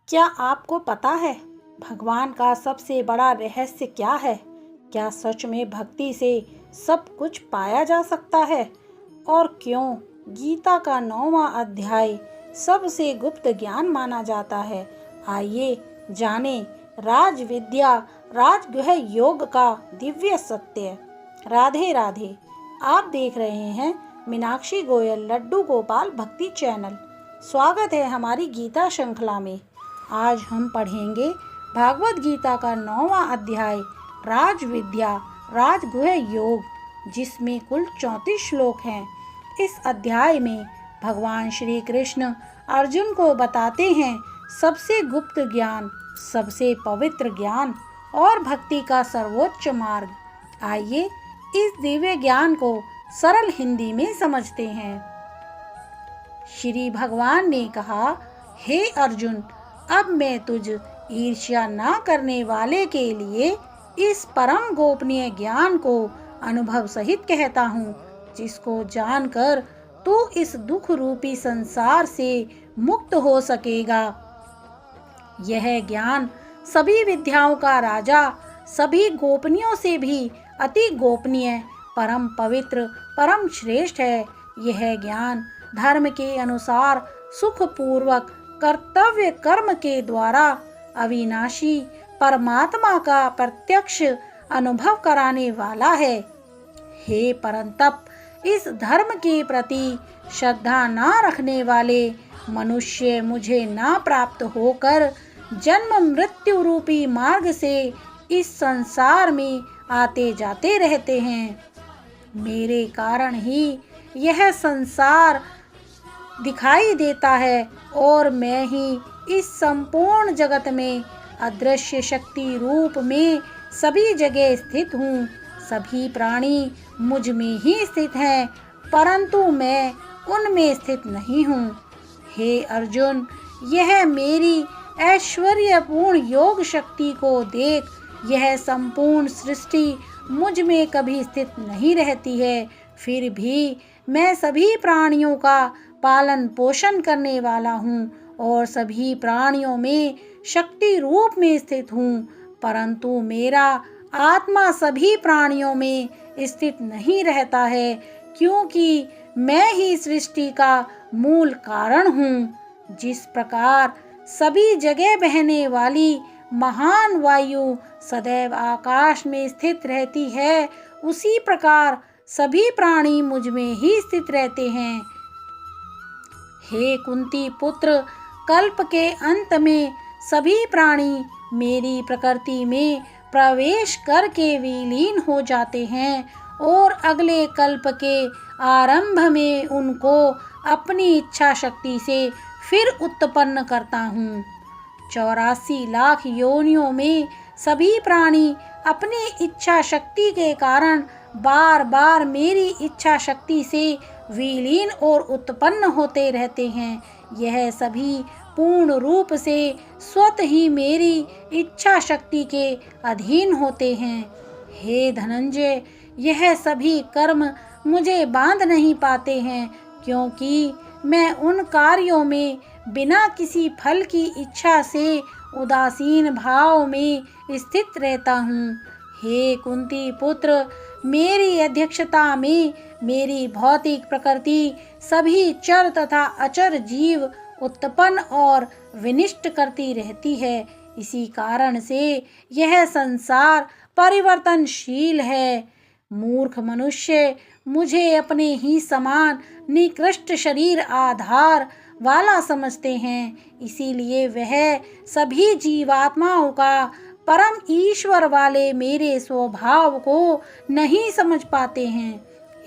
क्या आपको पता है भगवान का सबसे बड़ा रहस्य क्या है? क्या सच में भक्ति से सब कुछ पाया जा सकता है? और क्यों गीता का 9वां अध्याय सबसे गुप्त ज्ञान माना जाता है? आइए जानें राज विद्या राजगुह योग का दिव्य सत्य। राधे राधे। आप देख रहे हैं मीनाक्षी गोयल लड्डू गोपाल भक्ति चैनल। स्वागत है हमारी गीता श्रृंखला में। आज हम पढ़ेंगे भागवत गीता का 9वां अध्याय राज विद्या राजगुह योग, जिसमें कुल 34 श्लोक हैं। इस अध्याय में भगवान श्री कृष्ण अर्जुन को बताते हैं सबसे गुप्त ज्ञान, सबसे पवित्र ज्ञान और भक्ति का सर्वोच्च मार्ग। आइए इस दिव्य ज्ञान को सरल हिंदी में समझते हैं। श्री भगवान ने कहा, हे अर्जुन, अब मैं तुझ ईर्ष्या न करने वाले के लिए इस परम गोपनीय ज्ञान को अनुभव सहित कहता हूँ, जिसको जानकर तू इस दुख रूपी संसार से मुक्त हो सकेगा। यह ज्ञान सभी विद्याओं का राजा, सभी गोपनीयों से भी अति गोपनीय, परम पवित्र, परम श्रेष्ठ है। यह ज्ञान धर्म के अनुसार सुखपूर्वक कर्तव्य कर्म के द्वारा अविनाशी परमात्मा का प्रत्यक्ष अनुभव कराने वाला है। हे परंतप, इस धर्म के प्रति श्रद्धा न रखने वाले मनुष्य मुझे न प्राप्त होकर जन्म मृत्यु रूपी मार्ग से इस संसार में आते जाते रहते हैं। मेरे कारण ही यह संसार दिखाई देता है और मैं ही इस संपूर्ण जगत में अदृश्य शक्ति रूप में सभी जगह स्थित हूँ। सभी प्राणी मुझ में ही स्थित हैं, परंतु मैं उनमें स्थित नहीं हूँ। हे अर्जुन, यह मेरी ऐश्वर्यपूर्ण योग शक्ति को देख। यह संपूर्ण सृष्टि मुझ में कभी स्थित नहीं रहती है, फिर भी मैं सभी प्राणियों का पालन पोषण करने वाला हूँ और सभी प्राणियों में शक्ति रूप में स्थित हूँ, परंतु मेरा आत्मा सभी प्राणियों में स्थित नहीं रहता है, क्योंकि मैं ही सृष्टि का मूल कारण हूँ। जिस प्रकार सभी जगह बहने वाली महान वायु सदैव आकाश में स्थित रहती है, उसी प्रकार सभी प्राणी मुझ में ही स्थित रहते हैं। हे कुंती पुत्र, कल्प के अंत में सभी प्राणी मेरी प्रकृति में प्रवेश करके विलीन हो जाते हैं और अगले कल्प के आरंभ में उनको अपनी इच्छा शक्ति से फिर उत्पन्न करता हूँ। 84 लाख योनियों में सभी प्राणी अपनी इच्छा शक्ति के कारण बार बार मेरी इच्छा शक्ति से विलीन और उत्पन्न होते रहते हैं। यह सभी पूर्ण रूप से स्वतः ही मेरी इच्छा शक्ति के अधीन होते हैं। हे धनंजय, यह सभी कर्म मुझे बांध नहीं पाते हैं, क्योंकि मैं उन कार्यों में बिना किसी फल की इच्छा से उदासीन भाव में स्थित रहता हूँ। हे कुंती पुत्र, मेरी अध्यक्षता में मेरी भौतिक प्रकृति सभी चर तथा अचर जीव उत्पन्न और विनिष्ट करती रहती है। इसी कारण से यह संसार परिवर्तनशील है। मूर्ख मनुष्य मुझे अपने ही समान निकृष्ट शरीर आधार वाला समझते हैं, इसीलिए वह सभी जीवात्माओं का परम ईश्वर वाले मेरे स्वभाव को नहीं समझ पाते हैं।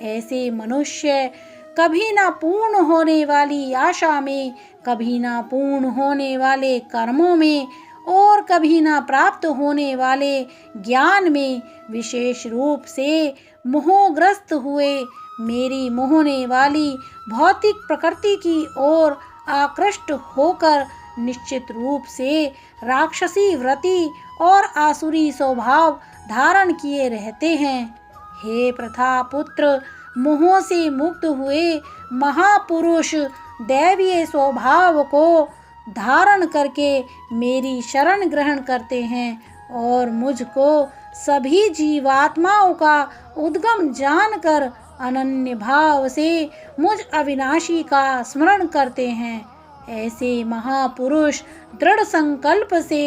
ऐसे मनुष्य कभी ना पूर्ण होने वाली आशा में, कभी ना पूर्ण होने वाले कर्मों में और कभी ना प्राप्त होने वाले ज्ञान में विशेष रूप से मोहग्रस्त हुए मेरी मोहने वाली भौतिक प्रकृति की ओर आकृष्ट होकर निश्चित रूप से राक्षसी वृत्ति और आसुरी स्वभाव धारण किए रहते हैं। हे प्रथा पुत्र, मोह से मुक्त हुए महापुरुष दैवीय स्वभाव को धारण करके मेरी शरण ग्रहण करते हैं और मुझको सभी जीवात्माओं का उद्गम जानकर अनन्य भाव से मुझ अविनाशी का स्मरण करते हैं। ऐसे महापुरुष दृढ़ संकल्प से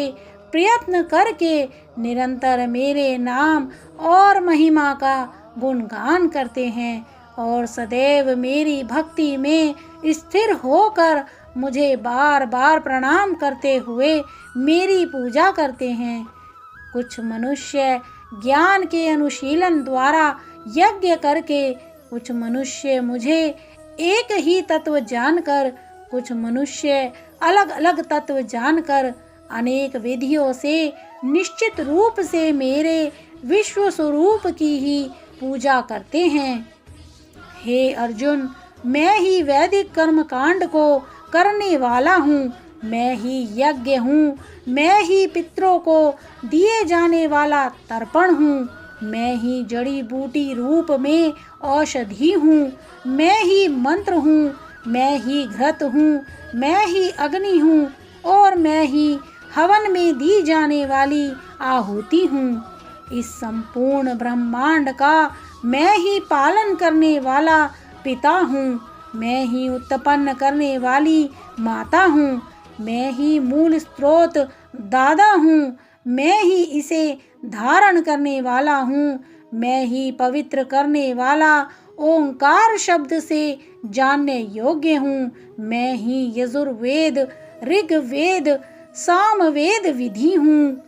प्रयत्न करके निरंतर मेरे नाम और महिमा का गुणगान करते हैं और सदैव मेरी भक्ति में स्थिर होकर मुझे बार बार प्रणाम करते हुए मेरी पूजा करते हैं। कुछ मनुष्य ज्ञान के अनुशीलन द्वारा यज्ञ करके, कुछ मनुष्य मुझे एक ही तत्व जानकर, कुछ मनुष्य अलग अलग तत्व जानकर अनेक विधियों से निश्चित रूप से मेरे विश्व स्वरूप की ही पूजा करते हैं। हे अर्जुन, मैं ही वैदिक कर्म कांड को करने वाला हूँ, मैं ही यज्ञ हूँ, मैं ही पितरों को दिए जाने वाला तर्पण हूँ, मैं ही जड़ी बूटी रूप में औषधि हूँ, मैं ही मंत्र हूँ, मैं ही घृत हूँ, मैं ही अग्नि हूँ और मैं ही हवन में दी जाने वाली आहुति हूँ। इस संपूर्ण ब्रह्मांड का मैं ही पालन करने वाला पिता हूँ, मैं ही उत्पन्न करने वाली माता हूँ, मैं ही मूल स्रोत दादा हूँ, मैं ही इसे धारण करने वाला हूँ, मैं ही पवित्र करने वाला ओंकार शब्द से जानने योग्य हूँ, मैं ही यजुर्वेद, ऋग्वेद, सामवेद विधि हूँ,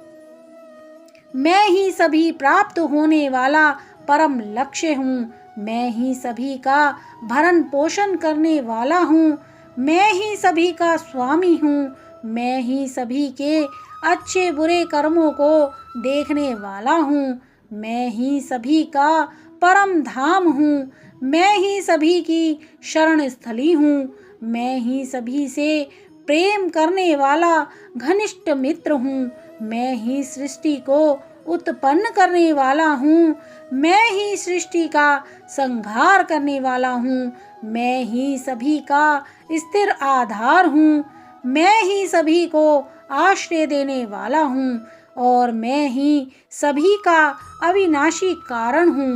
मैं ही सभी प्राप्त होने वाला परम लक्ष्य हूँ, मैं ही सभी का भरण पोषण करने वाला हूँ, मैं ही सभी का स्वामी हूँ, मैं ही सभी के अच्छे बुरे कर्मों को देखने वाला हूँ, मैं ही सभी का परम धाम हूँ, मैं ही सभी की शरण स्थली हूँ, मैं ही सभी से प्रेम करने वाला घनिष्ठ मित्र हूँ, मैं ही सृष्टि को उत्पन्न करने वाला हूँ, मैं ही सृष्टि का संहार करने वाला हूँ, मैं ही सभी का स्थिर आधार हूँ, मैं ही सभी को आश्रय देने वाला हूँ और मैं ही सभी का अविनाशी कारण हूँ।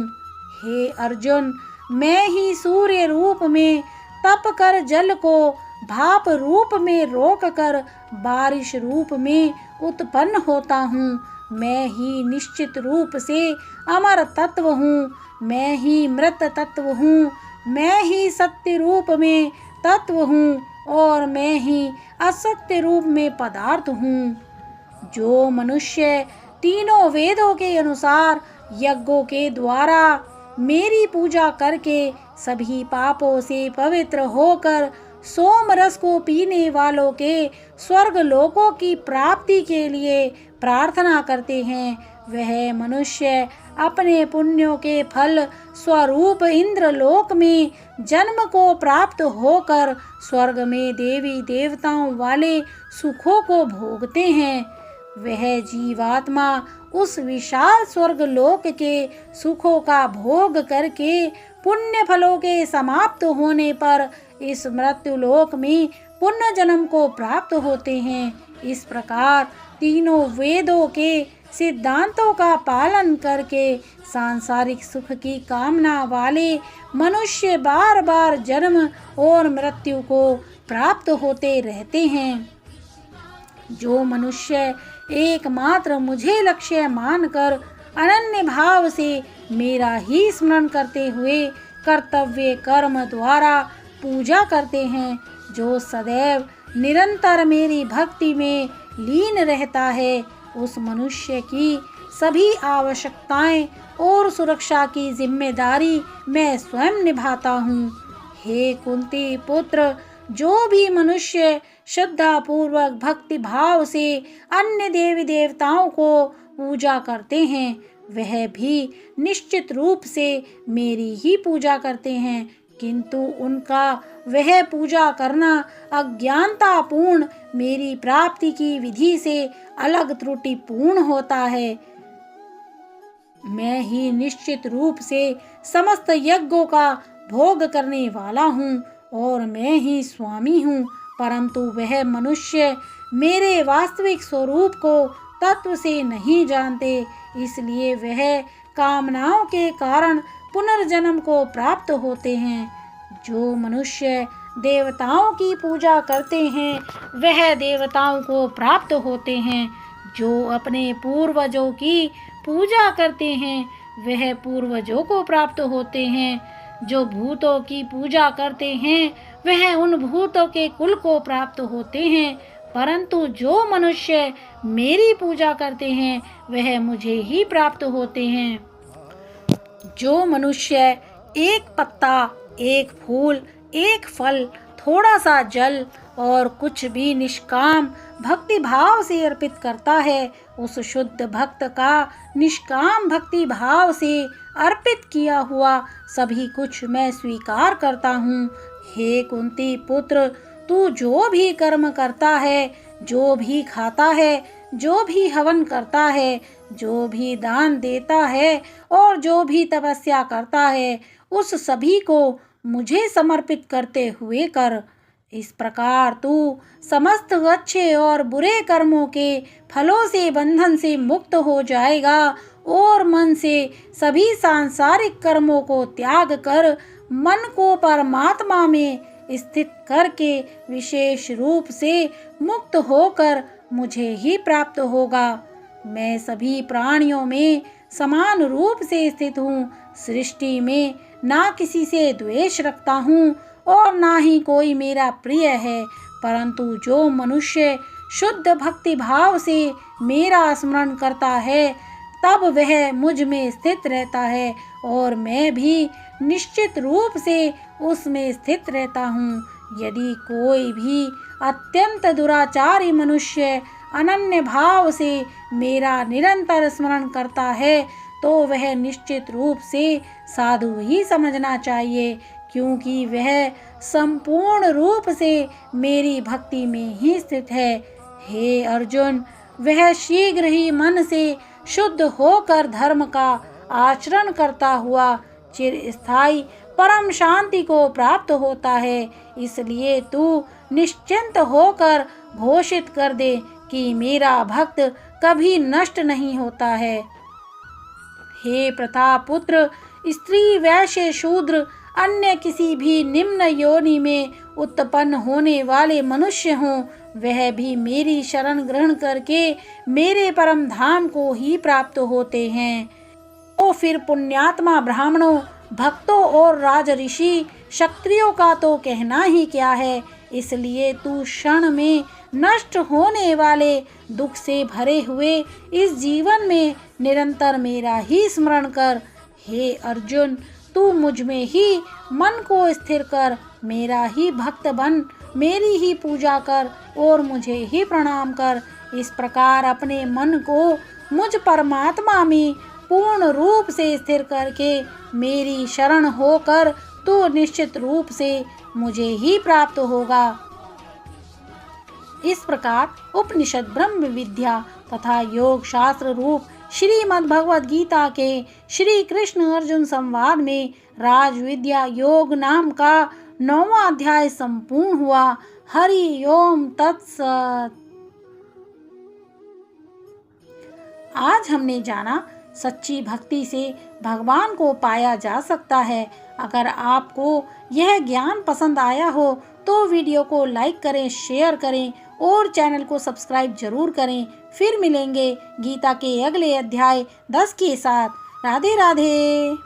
हे अर्जुन, मैं ही सूर्य रूप में तप कर जल को भाप रूप में रोक कर बारिश रूप में उत्पन्न होता हूँ, मैं ही निश्चित रूप से अमर तत्व हूँ, मैं ही मृत तत्व हूँ, मैं ही सत्य रूप में तत्व हूँ और मैं ही असत्य रूप में पदार्थ हूँ। जो मनुष्य तीनों वेदों के अनुसार यज्ञों के द्वारा मेरी पूजा करके सभी पापों से पवित्र होकर सोम रस को पीने वालों के स्वर्ग लोकों की प्राप्ति के लिए प्रार्थना करते हैं, वह मनुष्य अपने पुण्यों के फल स्वरूप इंद्र लोक में जन्म को प्राप्त होकर स्वर्ग में देवी देवताओं वाले सुखों को भोगते हैं। वह जीवात्मा उस विशाल स्वर्ग लोक के सुखों का भोग करके पुण्य फलों के समाप्त होने पर इस मृत्यु लोक में पुण्य जन्म को प्राप्त होते हैं। इस प्रकार तीनों वेदों के सिद्धांतों का पालन करके सांसारिक सुख की कामना वाले मनुष्य बार बार जन्म और मृत्यु को प्राप्त होते रहते हैं। जो मनुष्य एकमात्र मुझे लक्ष्य मानकर अनन्य भाव से मेरा ही स्मरण करते हुए कर्तव्य कर्म द्वारा पूजा करते हैं, जो सदैव निरंतर मेरी भक्ति में लीन रहता है, उस मनुष्य की सभी आवश्यकताएं और सुरक्षा की जिम्मेदारी मैं स्वयं निभाता हूँ। हे कुंती पुत्र, जो भी मनुष्य श्रद्धा पूर्वक भक्ति भाव से अन्य देवी देवताओं को पूजा करते हैं, वह भी निश्चित रूप से मेरी ही पूजा करते हैं, किंतु उनका वह पूजा करना अज्ञानतापूर्ण मेरी प्राप्ति की विधि से अलग त्रुटिपूर्ण होता है। मैं ही निश्चित रूप से समस्त यज्ञों का भोग करने वाला हूँ और मैं ही स्वामी हूँ, परंतु वह मनुष्य मेरे वास्तविक स्वरूप को तत्व से नहीं जानते, इसलिए वह कामनाओं के कारण पुनर्जन्म को प्राप्त होते हैं। जो मनुष्य देवताओं की पूजा करते हैं वह देवताओं को प्राप्त होते हैं। जो अपने पूर्वजों की पूजा करते हैं वह पूर्वजों को प्राप्त होते हैं। जो भूतों की पूजा करते हैं वह उन भूतों के कुल को प्राप्त होते हैं, परंतु जो मनुष्य मेरी पूजा करते हैं वह मुझे ही प्राप्त होते हैं। जो मनुष्य एक पत्ता, एक फूल, एक फल, थोड़ा सा जल और कुछ भी निष्काम भक्ति भाव से अर्पित करता है, उस शुद्ध भक्त का निष्काम भक्ति भाव से अर्पित किया हुआ सभी कुछ मैं स्वीकार करता हूँ। हे कुंती पुत्र, तू जो भी कर्म करता है, जो भी खाता है, जो भी हवन करता है, जो भी दान देता है और जो भी तपस्या करता है, उस सभी को मुझे समर्पित करते हुए कर। इस प्रकार तू समस्त अच्छे और बुरे कर्मों के फलों से बंधन से मुक्त हो जाएगा और मन से सभी सांसारिक कर्मों को त्याग कर मन को परमात्मा में स्थित करके विशेष रूप से मुक्त होकर मुझे ही प्राप्त होगा। मैं सभी प्राणियों में समान रूप से स्थित हूँ। सृष्टि में ना किसी से द्वेष रखता हूँ और ना ही कोई मेरा प्रिय है, परंतु जो मनुष्य शुद्ध भक्ति भाव से मेरा स्मरण करता है तब वह मुझ में स्थित रहता है और मैं भी निश्चित रूप से उसमें स्थित रहता हूँ। यदि कोई भी अत्यंत दुराचारी मनुष्य अनन्य भाव से मेरा निरंतर स्मरण करता है तो वह निश्चित रूप से साधु ही समझना चाहिए, क्योंकि वह संपूर्ण रूप से मेरी भक्ति में ही स्थित है। हे अर्जुन, वह शीघ्र ही मन से शुद्ध होकर धर्म का आचरण करता हुआ चिरस्थायी परम शांति को प्राप्त होता है। इसलिए तू निश्चिंत होकर घोषित कर दे कि मेरा भक्त कभी नष्ट नहीं होता है। हे प्रतापुत्र, स्त्री, वैश्य, शूद्र, अन्य किसी भी निम्न योनि में उत्पन्न होने वाले मनुष्य हों, वह भी मेरी शरण ग्रहण करके मेरे परम धाम को ही प्राप्त होते हैं। तो फिर पुण्यात्मा ब्राह्मणों, भक्तों और राजऋषि, क्षत्रियों का तो कहना ही क्या है। इसलिए तू क्षण में नष्ट होने वाले दुख से भरे हुए इस जीवन में निरंतर मेरा ही स्मरण कर। हे अर्जुन, तू मुझ में ही मन को स्थिर कर, मेरा ही भक्त बन, मेरी ही पूजा कर और मुझे ही प्रणाम कर। इस प्रकार अपने मन को मुझ परमात्मा में पूर्ण रूप से स्थिर करके मेरी शरण होकर तू निश्चित रूप से मुझे ही प्राप्त होगा। इस प्रकार उपनिषद, ब्रह्म विद्या तथा योग शास्त्र रूप श्रीमद् भगवद गीता के श्री कृष्ण अर्जुन संवाद में राज विद्या योग नाम का 9वां अध्याय संपूर्ण हुआ। हरि ओम तत्सत। आज हमने जाना सच्ची भक्ति से भगवान को पाया जा सकता है। अगर आपको यह ज्ञान पसंद आया हो तो वीडियो को लाइक करें, शेयर करें और चैनल को सब्सक्राइब जरूर करें। फिर मिलेंगे गीता के अगले अध्याय 10 के साथ। राधे राधे।